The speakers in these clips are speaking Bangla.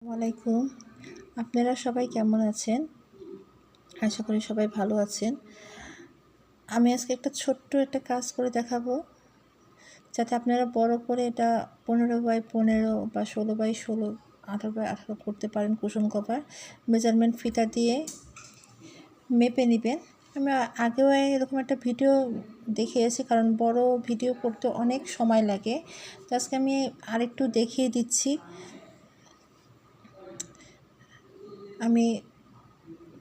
ওয়ালাইকুম। আপনারা সবাই কেমন আছেন? আশা করি সবাই ভালো আছেন। আমি আজকে ছোট্ট একটা কাজ করে দেখাবো, যাতে আপনারা বড় করে এটা 15x15 বা 16x16, 18x18 করতে পারেন। কুশন কভার মেজারমেন্ট ফিতা দিয়ে মেপে নেবেন। আমি আগেও এরকম একটা ভিডিও দেখিয়েছি, কারণ বড় ভিডিও করতে অনেক সময় লাগে। তো আজকে আমি আরেকটু দেখিয়ে দিচ্ছি। আমি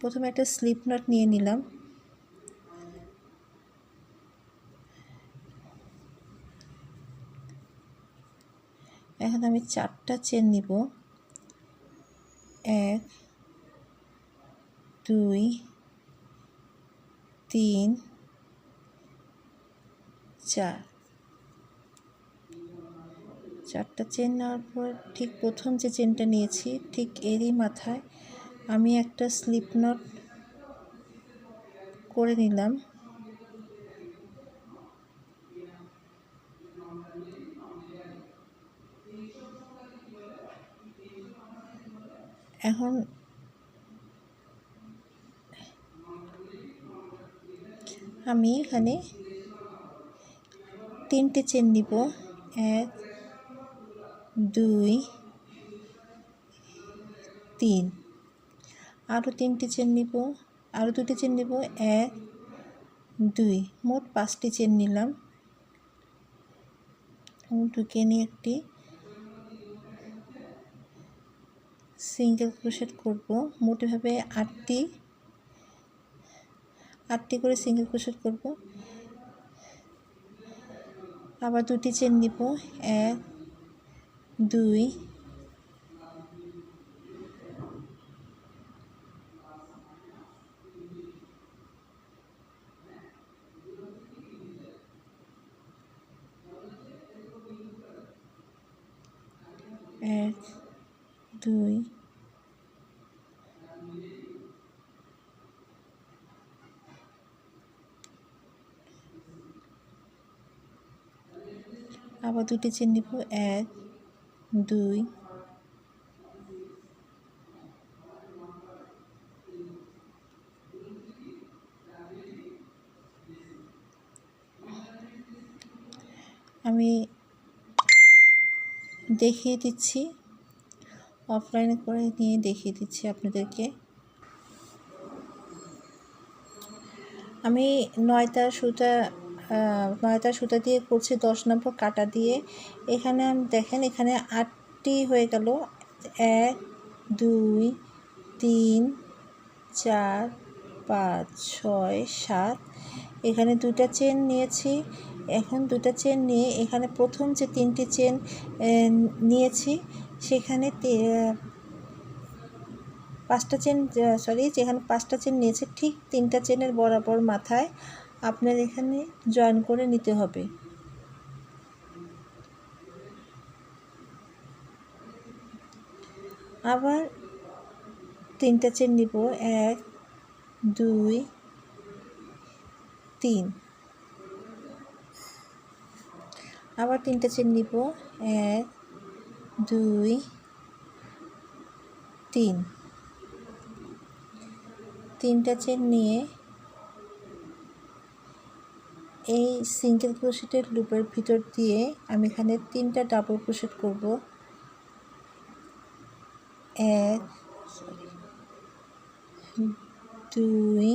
প্রথমে একটা স্লিপ নট নিয়ে নিলাম। এখন আমি 4টা চেন নিব। 1 2 3 4। 4টা চেন নেওয়ার পর ঠিক প্রথম যে চেনটা নিয়েছি ঠিক এরই মাথায় আমি একটা স্লিপ নট করে নিলাম। এখন আমি এখানে 3টে চেন নিব। 1 2 3। আরও 3টে চেন নিব, আরও 2টে চেন নিব। 1 2, মোট 5টি চেন নিলাম। ঢুকিয়ে নিয়ে একটি সিঙ্গেল ক্রোশেট করব। মোট এভাবে 8টি করে সিঙ্গেল ক্রোশেট করব। আবার 2টি চেন নিব। 1 2 1 2 আবার 2টি চেন নিব। 1 2 আমি দেখিয়ে দিচ্ছি, অফলাইনে করে নিয়ে দেখিয়ে দিচ্ছি আপনাদেরকে। আমি 9টা সুতা দিয়ে করছি 10 নম্বর কাটা দিয়ে। এখানে দেখেন, এখানে 8টি হয়ে গেল। 1 2 3 4 5 6 7। এখানে 2টা চেন নিয়েছি। এখন 2টা চেন নিয়ে এখানে প্রথম যে 3টি চেন নিয়েছি সেখানে 5টা চেন, যেখানে 5টা চেন নিয়েছে ঠিক 3টা চেনের বরাবর মাথায় আপনার এখানে জয়েন করে নিতে হবে। আবার 3টা চেন নিব। 1 2 3। আবার 3টা চেন নিব। 1 2 3। 3টা চেন নিয়ে এই সিঙ্গেল ক্রোশেটের লুপের ভিতর দিয়ে আমি এখানে 3টা ডাবল ক্রোশেট করব। 1 2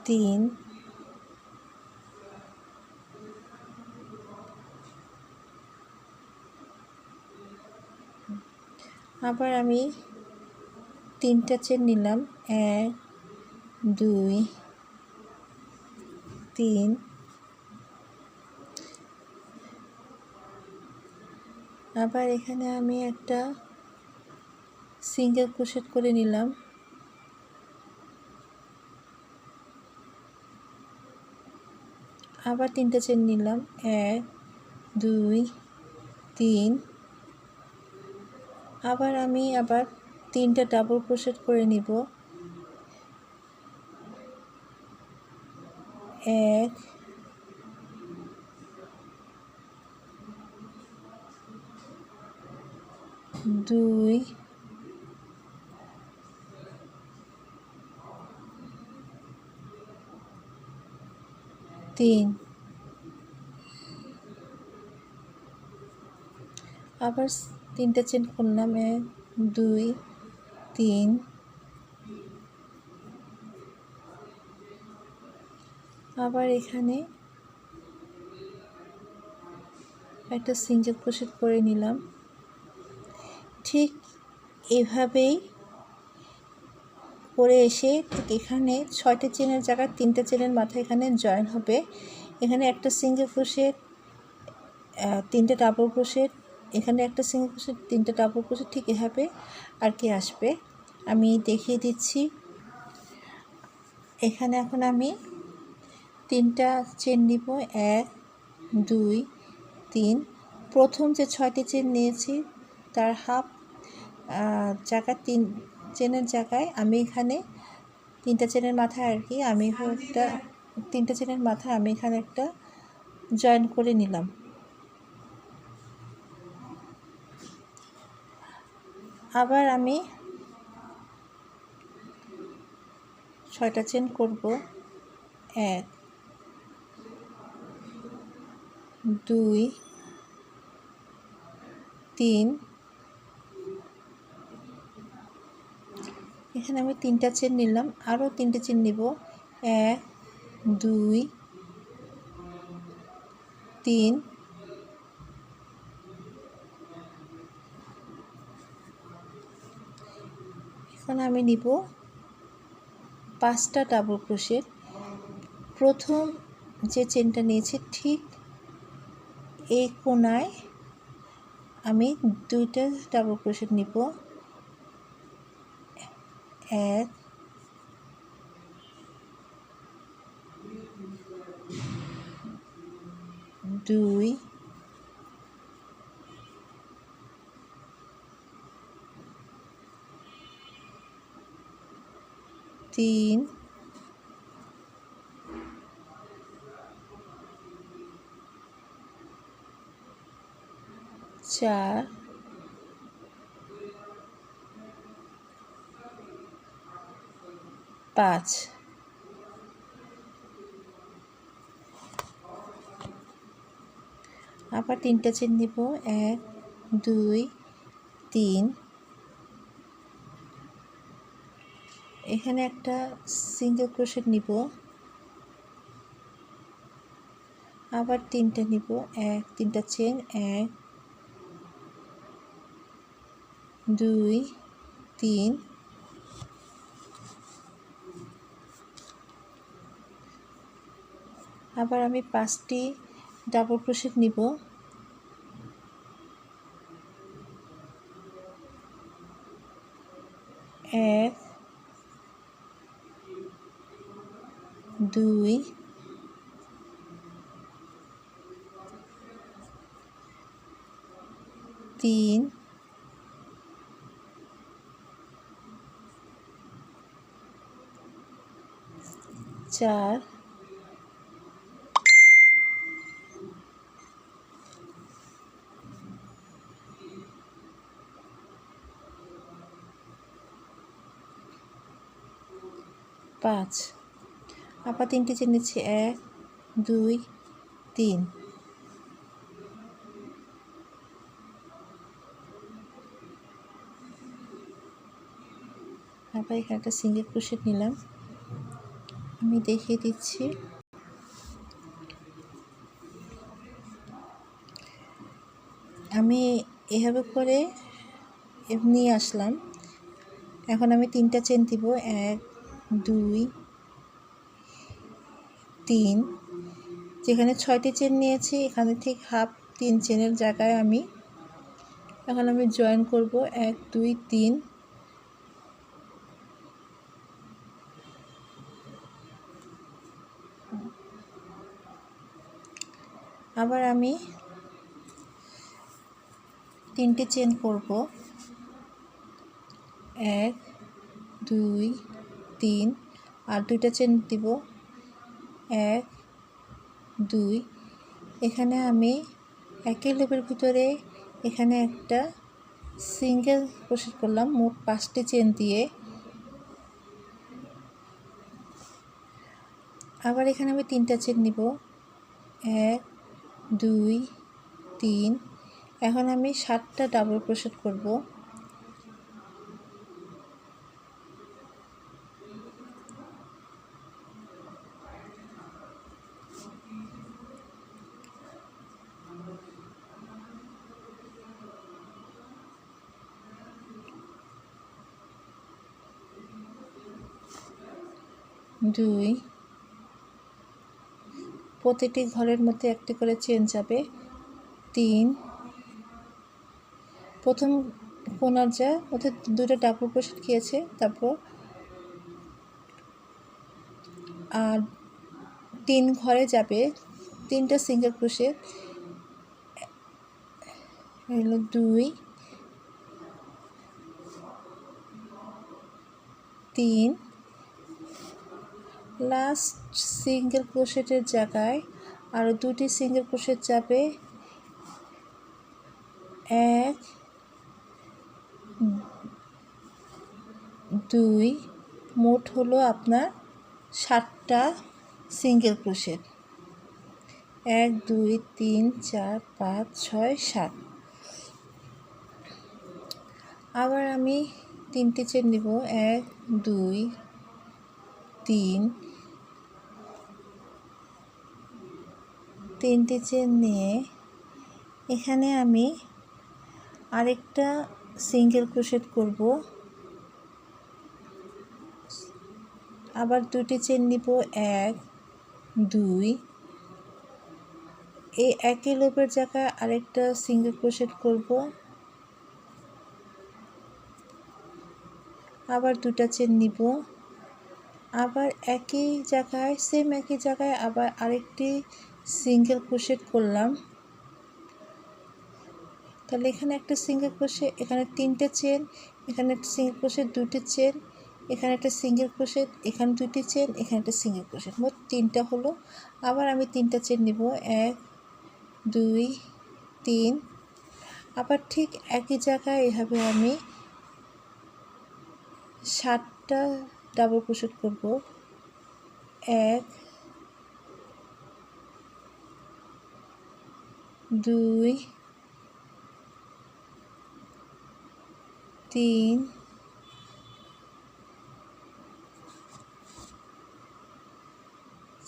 3। আবার আমি 3টা চেন নিলাম। 1 2 3। আবার এখানে আমি একটা সিঙ্গেল ক্রোশেট করে নিলাম। আবার 3টা চেন নিলাম। 1 2 3। আবার আমি 3টা ডাবল ক্রোশেট করে নিব। 1 2 3 আবার 3টা চেন করলাম, 1 2 3 আবার এখানে একটা সিঙ্গেল ক্রোশেট করে নিলাম। ঠিক এভাবেই করে এসে ঠিক এখানে 6টে চেনের জায়গায় 3টে চেনের মাথা এখানে জয়েন হবে। এখানে একটা সিঙ্গেল ক্রোশেট, 3টে ডাবল ক্রোশেট, এখানে একটা সিঙ্গেল ক্রোশেট, 3টে ডাবল ক্রোশেট, ঠিক এভাবে আর কি আসবে। আমি দেখিয়ে দিচ্ছি। এখানে এখন আমি 3টা চেন নিব, 1 2 3। প্রথম যে 6টি চেন নিয়েছি তার হাফ জায়গা 3 চেনের জায়গায় আমি এখানে 3টা চেনের মাথায় আর কি আমি একটা 3টা চেনের মাথায় আমি এখানে একটা জয়েন করে নিলাম। আবার আমি 6টা চেন করব, 1 2 3। এখানে আমি 3টা চেন নিলাম, আরও 3টে চেন নিব, 1 2 3। এখন আমি নিব 5টা ডাবল ক্রোশেট। প্রথম যে চেনটা নিয়েছি ঠিক এই কোণায় আমি 2টা ডাবল ক্রোশেট নিব, 1 2 3 4 5। আবার 3টা চেন নিব, 1 2 3। এখানে একটা সিঙ্গেল ক্রোশেট নিব, আবার 3টা নিব, 3টা চেন, 1 2 3। আবার আমি 5টি ডাবল ক্রোশেট নিব, 1 2 3 4 5। আবার 3টে চেন নিচ্ছি, 1 2 3। আবার এখানে একটা সিঙ্গেল ক্রোশেট নিলাম। আমি দেখিয়ে দিচ্ছি। আমি এভাবে করে নিয়ে আসলাম। এখন আমি 3টা চেন দিব, 1 2 3। যেখানে 6টি চেন নিয়েছি এখানে ঠিক হাফ 3 চেনের জায়গায় এখন আমি জয়েন করব, 1 2 3। আবার আমি 3টে চেন করব, 1 2 3। আর 2টা চেন দিব, 1 2। এখানে আমি একই লুপের ভিতরে এখানে একটা সিঙ্গেল ক্রোশেট করলাম মোট 5টি চেন দিয়ে। আবার এখানে আমি 3টা চেন নিব, 1 2 3। এখন আমি 7টা ডাবল ক্রোশেট করব। দুই, প্রতিটি ঘরের মধ্যে একটি করে চেন যাবে। 3, প্রথম কোণার যা ওতে 2টা ডাবল ক্রোশেট খেয়েছে, তারপর আর 3 ঘরে যাবে 3টা সিঙ্গেল ক্রোশেট, হলো 2 3। লাস্ট সিঙ্গেল ক্রোশেটের জায়গায় আরও 2টি সিঙ্গেল ক্রোশেট যাবে, 1 2। মোট হলো আপনার 7টা সিঙ্গেল ক্রোশেট, 1 2 3 4 5 6 7। আবার আমি 3টি চেন নিব, 1 2 3। 3টি চেন নিয়ে এখানে আমি আরেকটা সিঙ্গেল ক্রোশেট করব। আবার 2টি চেন নিব, 1 2। এই একই লুপের জায়গায় আরেকটা সিঙ্গেল ক্রোশেট করব। আবার 2টা চেন নিব, আবার একই জায়গায় একই জায়গায় আবার আরেকটি সিঙ্গেল ক্রোশেট করলাম। তাহলে এখানে একটা সিঙ্গেল ক্রোশেট, এখানে 3টে চেন, এখানে একটা সিঙ্গেল ক্রোশেট, 2টি চেন, এখানে একটা সিঙ্গেল ক্রোশেট, এখানে 2টি চেন, এখানে একটা সিঙ্গেল ক্রোশেট, মোট 3টা হলো। আবার আমি 3টা চেন নিব, 1 2 3। আবার ঠিক একই জায়গায় এভাবে আমি 7টা ডাবল ক্রোশেট করব, 1 2 3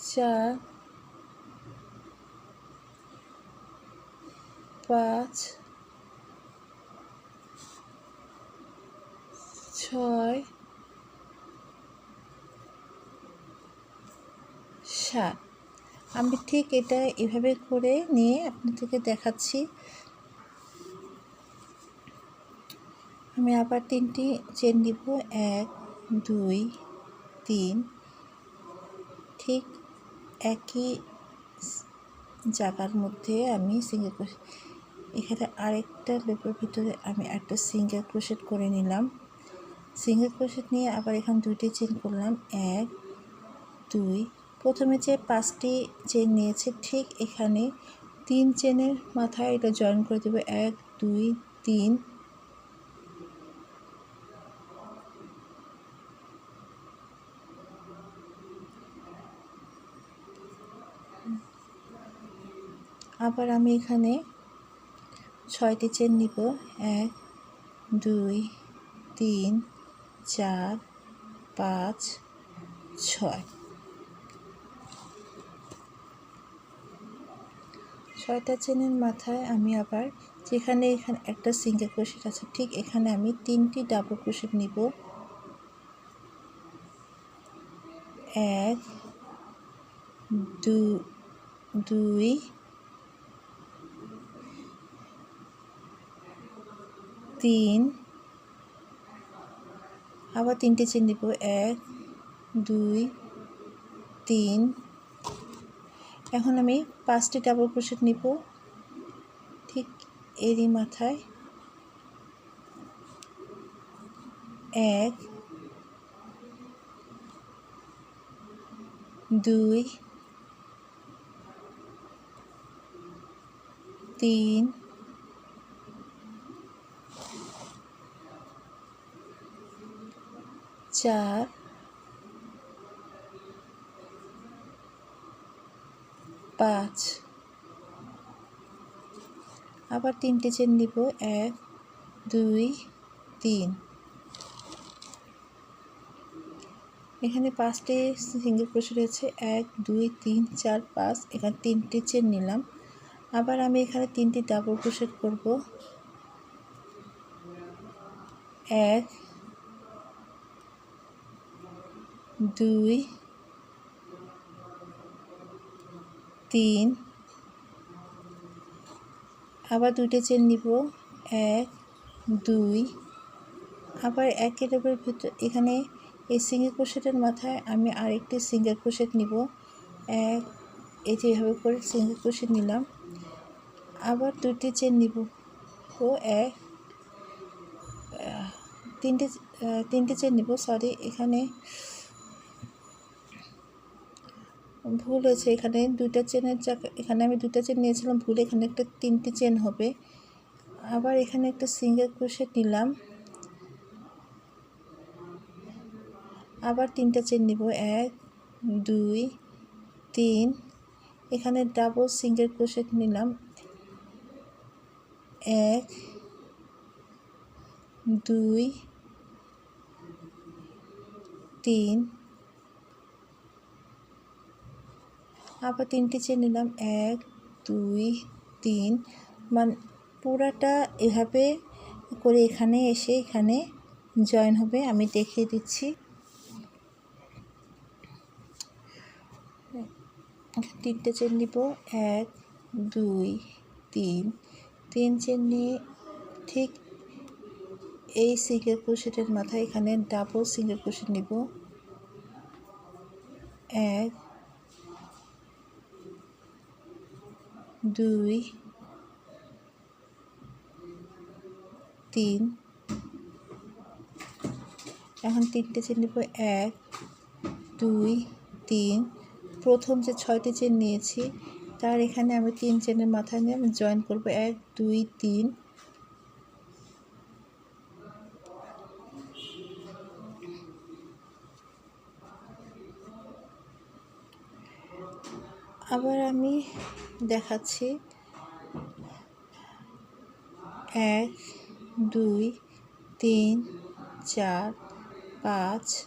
4 5 6 7। আমি ঠিক এটা এভাবে করে নিয়ে আপনাদেরকে দেখাচ্ছি। আমি আবার 3টি চেন নিব, 1 2 3। ঠিক একই জায়গার মধ্যে আমি সিঙ্গেল ক্রোশেট, এখানে আরেকটা লুপের ভিতরে আমি একটা সিঙ্গেল ক্রোশেট করে নিলাম। সিঙ্গেল ক্রোশেট নিয়ে আবার এখানে 2টি চেন করলাম, 1 2। প্রথমে যে 5টি চেন নিয়েছে ঠিক এখানে 3 চেনের মাথায় এটা জয়েন করে দেবো, 1 2 3। আবার আমি এখানে 6টি চেন নিব, 1 2 3 4 5 6। 6টা চেনের মাথায় আমি আবার যেখানে এখানে একটা সিঙ্গেল ক্রোশেট আছে ঠিক এখানে আমি 3টি ডাবল ক্রোশেট নিব, 1 2 3। আবার 3টি চেন নিব, 1 2 3। এখন আমি 5টি ডাবল ক্রোশেট নিব ঠিক এরই মাথায়, 1 2 3 4 5 আবার 3টে চেন নিব 1 2 3 এখানে 5টে সিঙ্গেল ক্রোশেট আছে 1 2 3 4 5 এখানে 3টে চেন নিলাম আবার আমি এখানে 3টি ডাবল ক্রোশেট করব 1 2 3 আবার 2টে চেন নিব 1 2 আবার একই ডাবলের ভিতর এখানে এই সিঙ্গেল ক্রোশেটের মাথায় আমি আরেকটি সিঙ্গেল ক্রোশেট নিব এক এই যে এভাবে করে সিঙ্গেল ক্রোশেট নিলাম আবার 2টি চেন নিব ও এক তিনটে চেন নিব সরি এখানে ভুল হয়েছে এখানে 2টা চেনের জায়গায় এখানে আমি 2টা চেন নিয়েছিলাম ভুল এখানে একটা 3টে চেন হবে আবার এখানে একটা সিঙ্গেল ক্রোশেট নিলাম আবার 3টা চেন নিব 1 2 3 এখানে ডাবল সিঙ্গেল ক্রোশেট নিলাম 1 2 3 আবার 3টে চেন নিলাম 1 2 3 মানে পুরাটা এভাবে করে এখানে এসে এখানে জয়েন হবে আমি দেখিয়ে দিচ্ছি 3টে চেন নিব 1 2 3 3 চেন নিয়ে ঠিক এই সিঙ্গেল ক্রোশেটের মাথায় এখানে ডাবল সিঙ্গেল ক্রোশেট নিব 1 2 3 এখন 3টে চেন নিব 1 2 3 প্রথম যে 6টি চেন নিয়েছি তার এখানে আমি 3 চেনের মাথায় নিয়ে আমি জয়েন করব 1 2 3 আবার আমি দেখাচ্ছি 1 2 3 4 5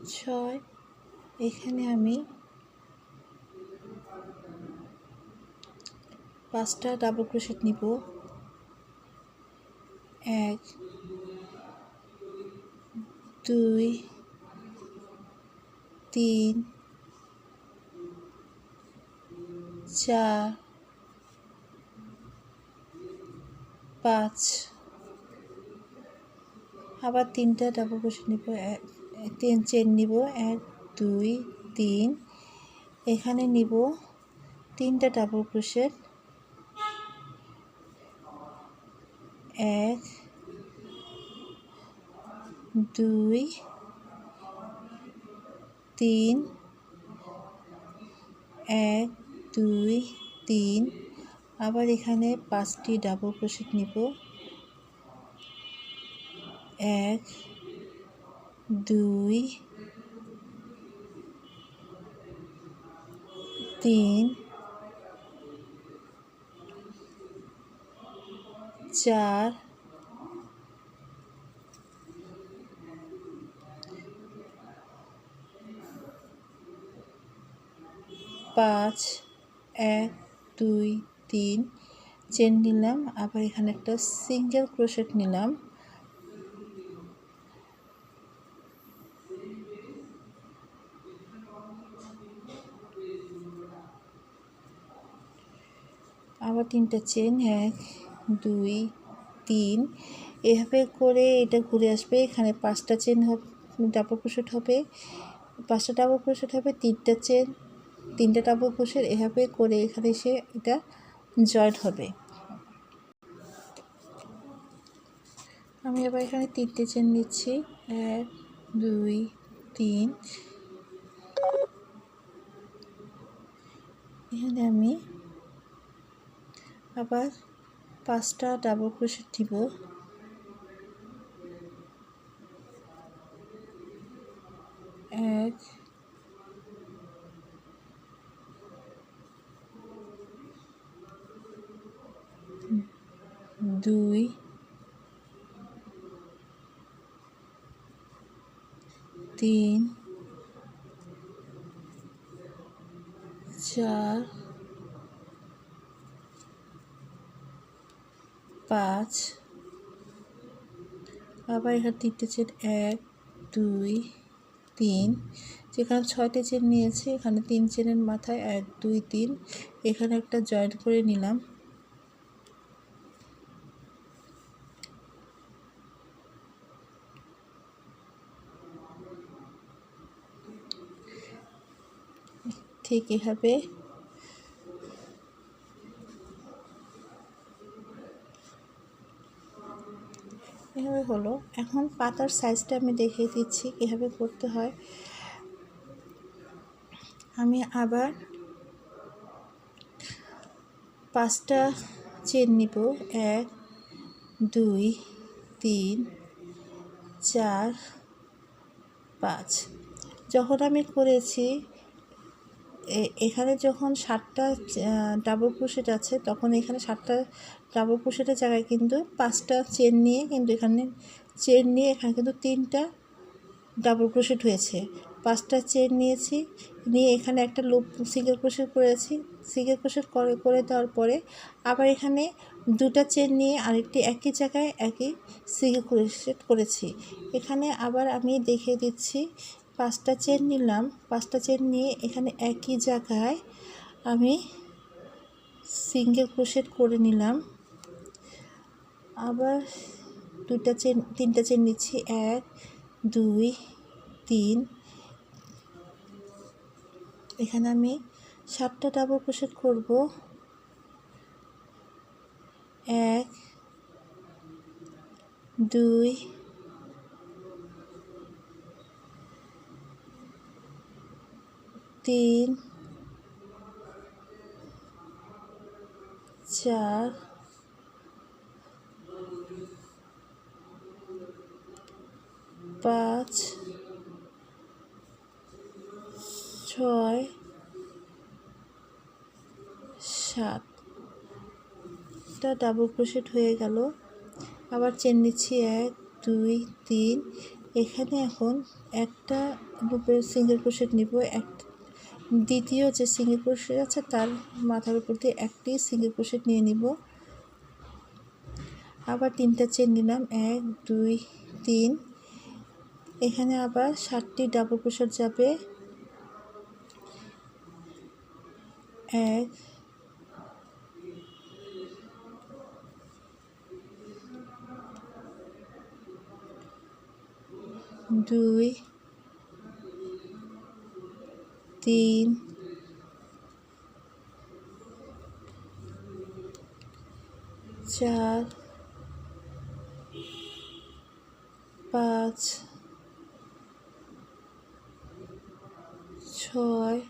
6 এখানে আমি 5টা ডাবল ক্রোশেট নিব 1 2 3 4 5 আবার 3টা ডাবল ক্রোশেট নিব 3 চেন নিব 1 2 3 এখানে নিব 3টা ডাবল ক্রোশেট 1 2 3 1 2 3 আবার এখানে 5টি ডাবল ক্রোশেট নিব 1 2 3 4 5 1 2 3 চেন নিলাম আবার এখানে একটা সিঙ্গেল ক্রোশেট নিলাম আবার 3টা চেন 1 2 3 এভাবে করে এটা ঘুরে আসবে এখানে 5টা চেন ডাবল ক্রোশেট হবে 5টা ডাবল ক্রোশেট হবে 3টা চেন 3টা ডাবল ক্রোশেট এভাবে করে এখানে এসে এটা জয়েন হবে আমি আবার এখানে 3টে চেন নিচ্ছি 1 2 3 এখানে আমি আবার 5টা ডাবল ক্রোশেট দিব। 1 2 3 4 5 আবার এখানে 3টে চেন 1 2 3 যেখানে 6টে চেন নিয়েছি এখানে 3 চেনের মাথায় 1 2 3 এখানে একটা জয়েন্ট করে নিলাম। ঠিক এভাবে হলো। এখন পাতার সাইজটা আমি দেখিয়ে দিচ্ছি কীভাবে করতে হয়। আমি আবার 5টা চেন নিব। 1 2 3 4 5। যখন আমি করেছি এখানে যখন 7টা ডাবল ক্রোশেট আছে তখন এখানে 7টা ডাবল ক্রোশেটের জায়গায় কিন্তু 5টা চেন নিয়ে কিন্তু এখানে কিন্তু 3টা ডাবল ক্রোশেট হয়েছে। 5টা চেন নিয়েছি, নিয়ে এখানে একটা লুপ সিঙ্গেল ক্রোশেট করেছি। সিঙ্গেল ক্রোশেট করে দেওয়ার পরে আবার এখানে 2টা চেন নিয়ে আরেকটি একই জায়গায় একই সিঙ্গেল ক্রোশেট করেছি। এখানে আবার আমি দেখিয়ে দিচ্ছি। 5টা চেন নিলাম, 5টা চেন নিয়ে এখানে একই জায়গায় আমি সিঙ্গেল ক্রোশেট করে নিলাম। আবার 3টা চেন নিচ্ছি, 1 2 3। এখানে আমি 7টা ডাবল ক্রোশেট করব। 1 2 3 4 5 6 7টা ডাবল ক্রোশেট হয়ে গেল। আবার চেন নিচ্ছি 1 2 3। এখানে এখন একটা লুপের সিঙ্গেল ক্রোশেট নিব। দ্বিতীয় যে সিঙ্গেল ক্রোশেট আছে তার মাথার উপর দিয়ে একটি সিঙ্গেল ক্রোশেট নিয়ে নিব। আবার 3টা চেন নিলাম, 1 2 3। এখানে আবার 7টি ডাবল ক্রোশেট যাবে। 1 2 3 4 5 6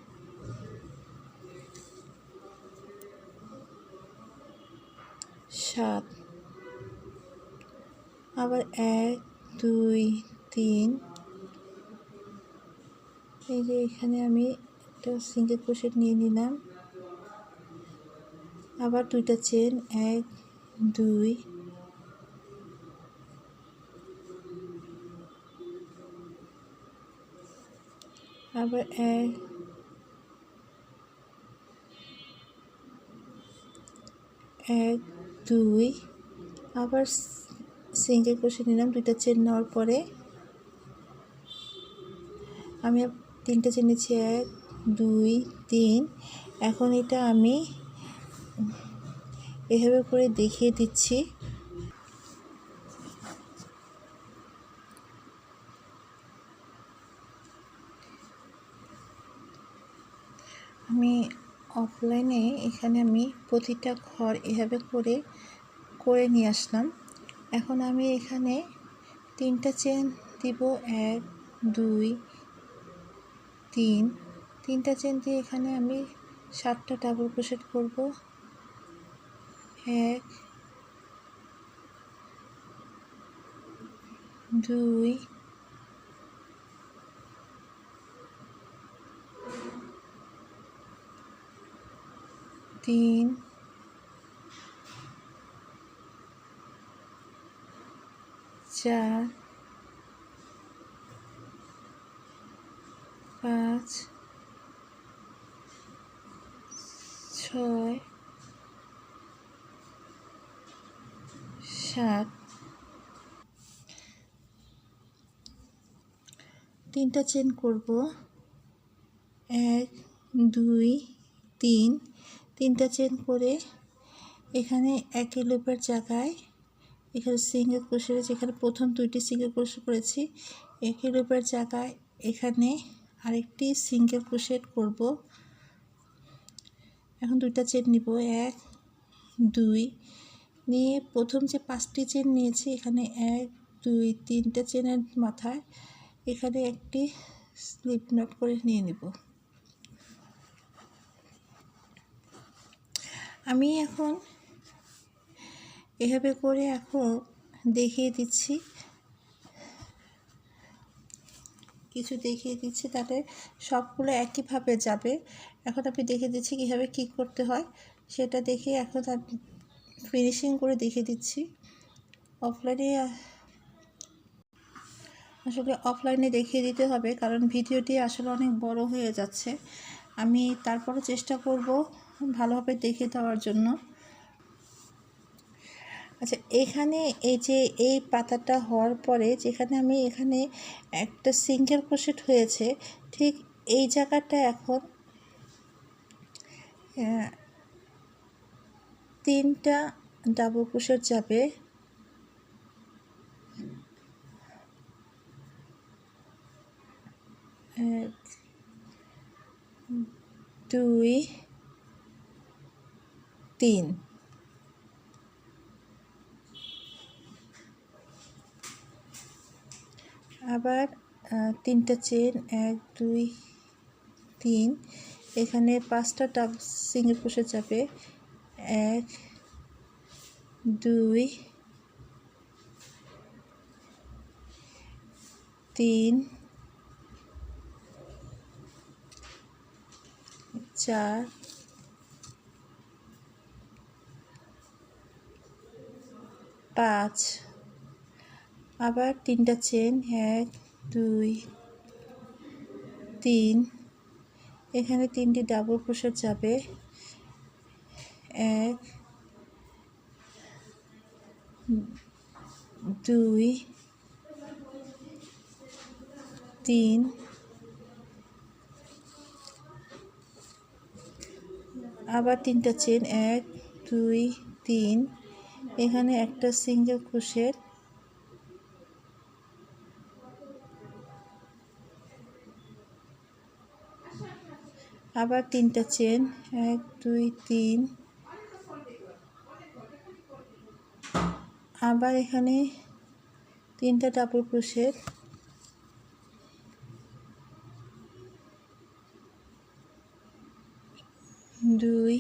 7। আবার 1 2 3। এই যে এখানে আমি একটা সিঙ্গেল ক্রোশেট নিয়ে নিলাম। আবার 2টা চেন, 1 2। আবার 1 2। আবার সিঙ্গেল ক্রোশেট নিলাম। 2টা চেন নেওয়ার পরে আমি 3টা চেন নিচ্ছি, 1 2 3। এখন এটা আমি এভাবে করে দেখিয়ে দিচ্ছি। আমি অফলাইনে এখানে আমি প্রতিটা ঘর এভাবে করে নিয়ে আসলাম। এখন আমি এখানে 3টা চেন দিব, 1 2 3। 3টা চেন দিয়ে এখানে আমি 7টা ডাবল ক্রোশেট করব। 1 2 3 4 5 6 7 তিনটা চেন করব 1 2 3 তিনটা চেন করে এখানে একই লুপের জায়গায় এখানে সিঙ্গেল ক্রোশের যেখানে প্রথম দুইটি সিঙ্গেল ক্রোশে করেছি একই লুপের জায়গায় এখানে আরেকটি সিঙ্গেল ক্রোশেট করব। এখন দুইটা চেন নিব 1 2 নিয়ে প্রথম যে 5টি চেন নিয়েছি এখানে 1 2 3টা চেনের মাথায় এখানে একটি স্লিপ নট করে নিয়ে নিব। আমি এখন এভাবে করে এখন দেখিয়ে দিচ্ছি, কিছু দেখিয়ে দিচ্ছি, তাহলে সবগুলো একইভাবে যাবে। এখন আমি দেখিয়ে দিচ্ছি কীভাবে কী করতে হয় সেটা দেখে এখন আমি ফিনিশিং করে দেখিয়ে দিচ্ছি। অফলাইনে দেখিয়ে দিতে হবে, কারণ ভিডিওটি আসলে অনেক বড় হয়ে যাচ্ছে। আমি তারপরও চেষ্টা করব ভালোভাবে দেখিয়ে দেওয়ার জন্য। আচ্ছা, এখানে এই যে এই পাতাটা হওয়ার পরে যেখানে আমি এখানে একটা সিঙ্গেল ক্রোশেট হয়েছে, ঠিক এই জায়গাটা এখন 3টা ডাবল ক্রোশেট যাবে। 1 2 3 আবার 3টা চেন 1 2 3 এখানে 5টা ডাবল সিঙ্গেল ক্রোশেট যাবে। 1 2 3 4 5 আবার 3টা চেন 1 2 3 এখানে 3টি ডাবল ক্রোশেট যাবে। 1 2 3 আবার 3টা চেন 1 2 3 এখানে একটা সিঙ্গেল ক্রোশেট। আবার 3টা চেন 1 2 3 আবার এখানে 3টা ডাবল ক্রোশেট। 2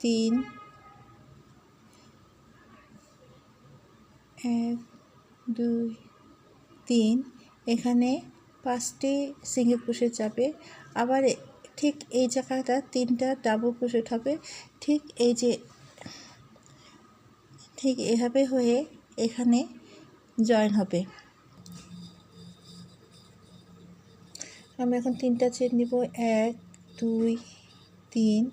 3 1 2 3 এখানে 5টি সিঙ্গেল ক্রোশেট যাবে। আবার ঠিক এই জায়গাটা 3টা ডাবল ক্রোশেট হবে। ঠিক এই যে ঠিক এভাবে হয়ে এখানে জয়েন হবে। আমি এখন 3টা চেন নিব 1 2 3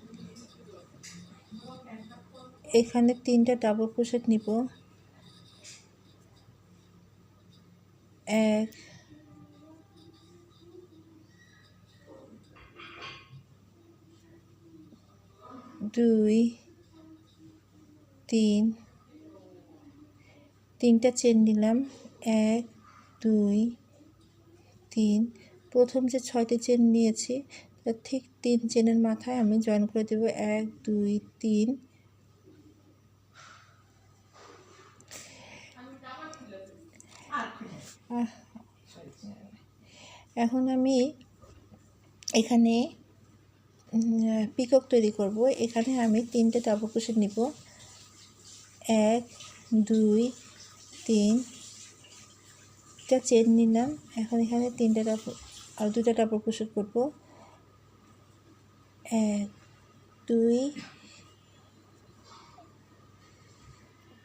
এখানে 3টা ডাবল ক্রোশেট নিব। 1 2 3 3টা চেন নিলাম 1 2 3 প্রথম যে 6টি চেন নিয়েছি তার ঠিক 3 চেনের মাথায় আমি জয়েন করে দেব 1 2 3। এখন আমি এখানে পিকক তৈরি করব। এখানে আমি 3টে ডাবল ক্রোশেট নিব 1 2 3টা চেন নিলাম। এখন এখানে 3টা ডাবল আর 2টা ডাবল ক্রোশেট করব। 1 2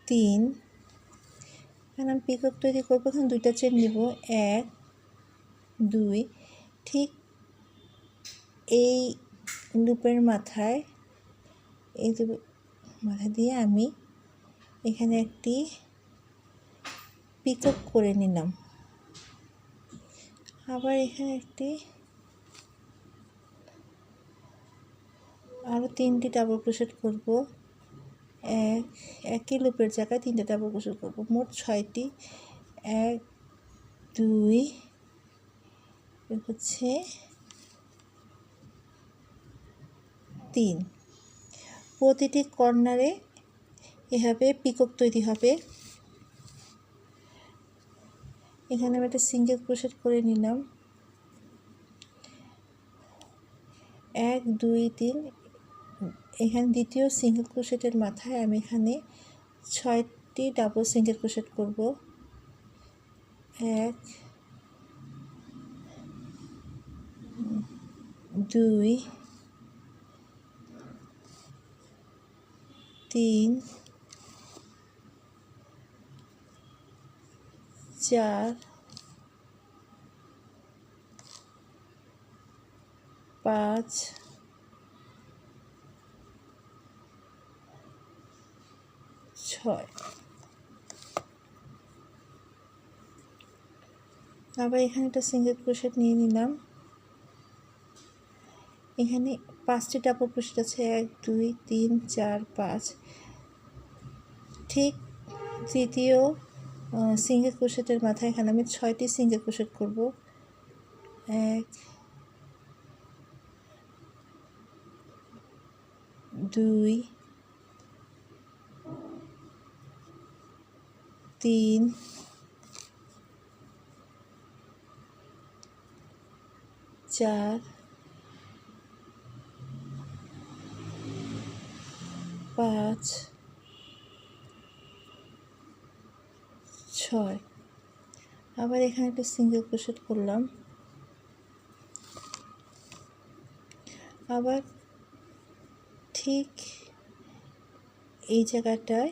3। এখন আমি পিকক তৈরি করবো। এখন 2টা চেন নিব, 1 2। ঠিক এই লুপের মাথায় মাথা দিয়ে আমি এখানে একটি পিকক করে নিলাম। আবার এখানে আরও 3টি ডাবল ক্রোশেট করব। একই লুপের জায়গায় 3টা ডাবল ক্রোশেট করব। মোট 6টি। 1 2 হচ্ছে 3। প্রতিটি কর্নারে এভাবে পিকক তৈরি হবে। এখানে আমি একটা সিঙ্গেল ক্রোশেট করে নিলাম। 1 2 3। এখানে দ্বিতীয় সিঙ্গেল ক্রোশেটের মাথায় আমি এখানে 6টি ডাবল সিঙ্গেল ক্রোশেট করব। 1 2 3 4 5 6। আবার এখানে একটা সিঙ্গেল ক্রোশেট নিয়ে নিলাম। এখানে 5টি ডাবল ক্রোশেট আছে, 1 2 3 4 5। ঠিক তৃতীয় সিঙ্গেল ক্রোশেটের মাথায় এখানে আমি 6টি সিঙ্গেল ক্রোশেট করব। 1 2 3 4 5 6। আবার এখানে একটা সিঙ্গেল ক্রোশেট করলাম। আবার ঠিক এই জায়গাটায়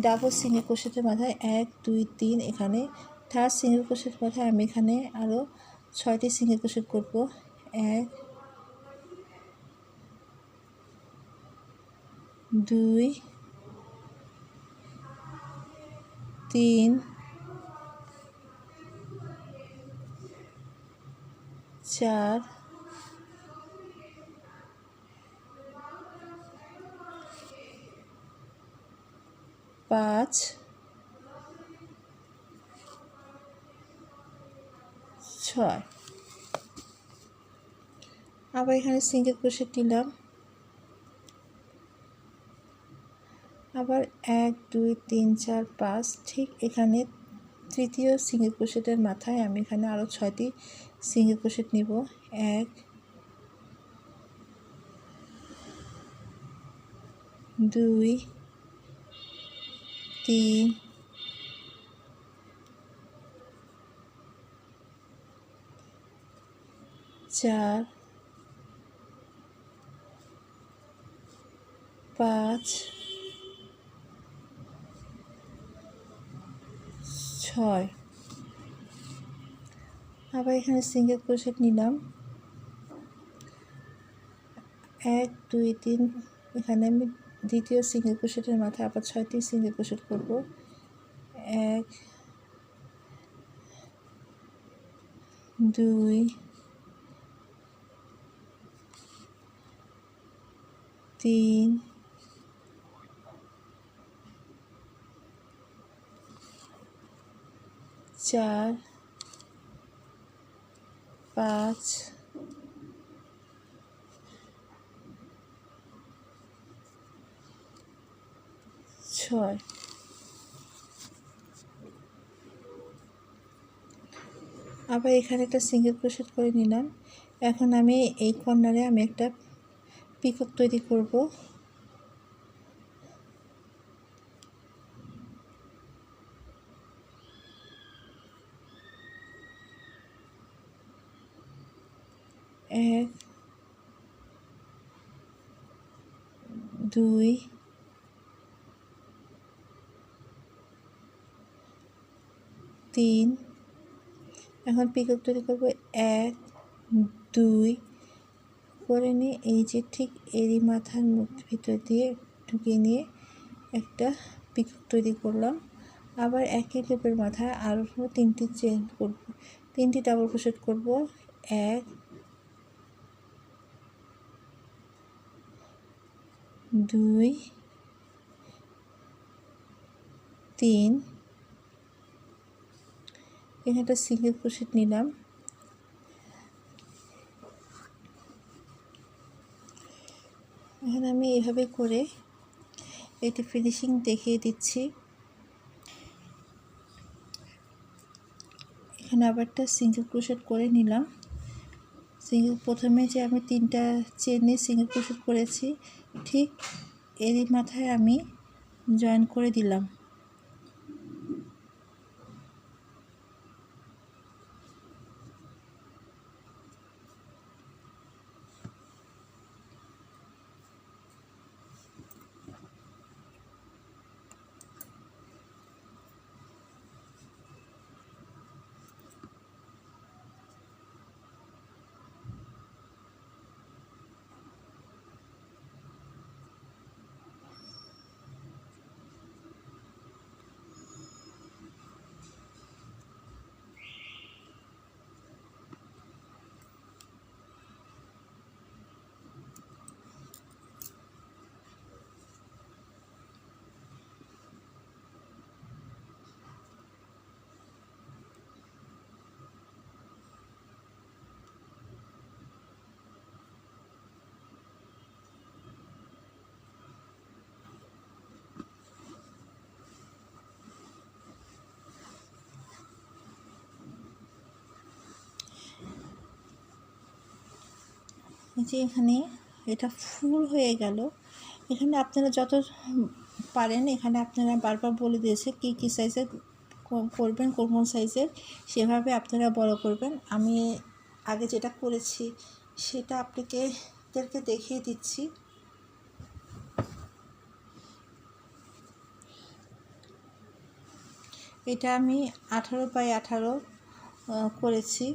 ডাবল সিঙ্গেল ক্রোশেটের মাথায় 1 2 3। এখানে থার্ড সিঙ্গেল ক্রোশেট মাথায় আমি এখানে আরও 6টি সিঙ্গেল ক্রোশেট করব। 1 2 3 4 5 6। আবার এখানে সিঙ্গেল ক্রোশেট নিলাম। আবার 1 2 3 4 5। ঠিক এখানে তৃতীয় সিঙ্গেল ক্রোশেটের মাথায় আমি এখানে আরও 6টি সিঙ্গেল ক্রোশেট নিব। 1 2 3 4 5 6। আবার এখানে সিঙ্গেল ক্রোশেট নিলাম। 1 2 3। এখানে আমি দ্বিতীয় সিঙ্গেল ক্রোশেটের মাথায় আবার 6টি সিঙ্গেল ক্রোশেট করব। 1 2 3 4 5 6। আবার এখানে একটা সিঙ্গেল ক্রোশেট করে নিলাম। এখন আমি এই কর্নারে আমি একটা পিকক তৈরি করব। 1 2 3 এখন পিকক তৈরি করব 1 2 করে নিয়ে এই যে ঠিক এরই মাথার ভিতর দিয়ে ঢুকিয়ে নিয়ে একটা পিকক তৈরি করলাম। আবার একই লুপের মাথায় আরও 3টি চেন করব, 3টি ডাবল ক্রোশেট করব। 1 2 3 এখানে একটা সিঙ্গেল ক্রোশেট নিলাম। এখানে আমি এভাবে করে এটি ফিনিশিং দেখিয়ে দিচ্ছি। এখানে আবার একটা সিঙ্গেল ক্রোশেট করে নিলাম। প্রথমে যে আমি 3টা চেনে সিঙ্গেল ক্রোশেট করেছি ঠিক এরই মাথায় আমি জয়েন করে দিলাম। যে এখানে এটা ফুল হয়ে গেল। এখানে আপনারা যত পারেন এখানে আপনারা বারবার বলে দিয়েছে কী সাইজের করবেন, কোন সাইজের সেভাবে আপনারা বড় করবেন। আমি আগে যেটা করেছি সেটা আপনাদেরকে দেখিয়ে দিচ্ছি। এটা আমি 18 বাই 18 করেছি।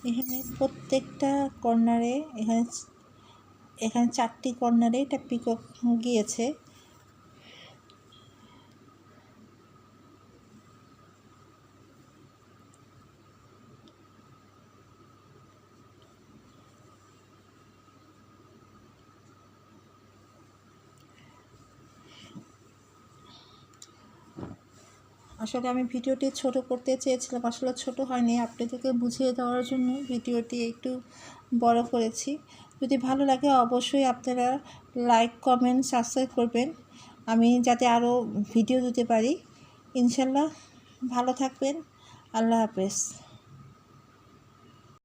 এখানে প্রত্যেকটা কর্নারে এখানে 4টি কর্নারে এটা পিকক গিয়েছে। আসলে আমি ভিডিওটি ছোট করতে চেয়েছিলাম, আসলে ছোট হয়নি, আপনাদেরকে বুঝিয়ে দেওয়ার জন্য ভিডিওটি একটু বড় করেছি। যদি ভালো লাগে অবশ্যই আপনারা লাইক, কমেন্ট, সাবস্ক্রাইব করবেন, আমি যাতে আরও ভিডিও দিতে পারি। ইনশাল্লাহ ভালো থাকবেন। আল্লাহ হাফেজ।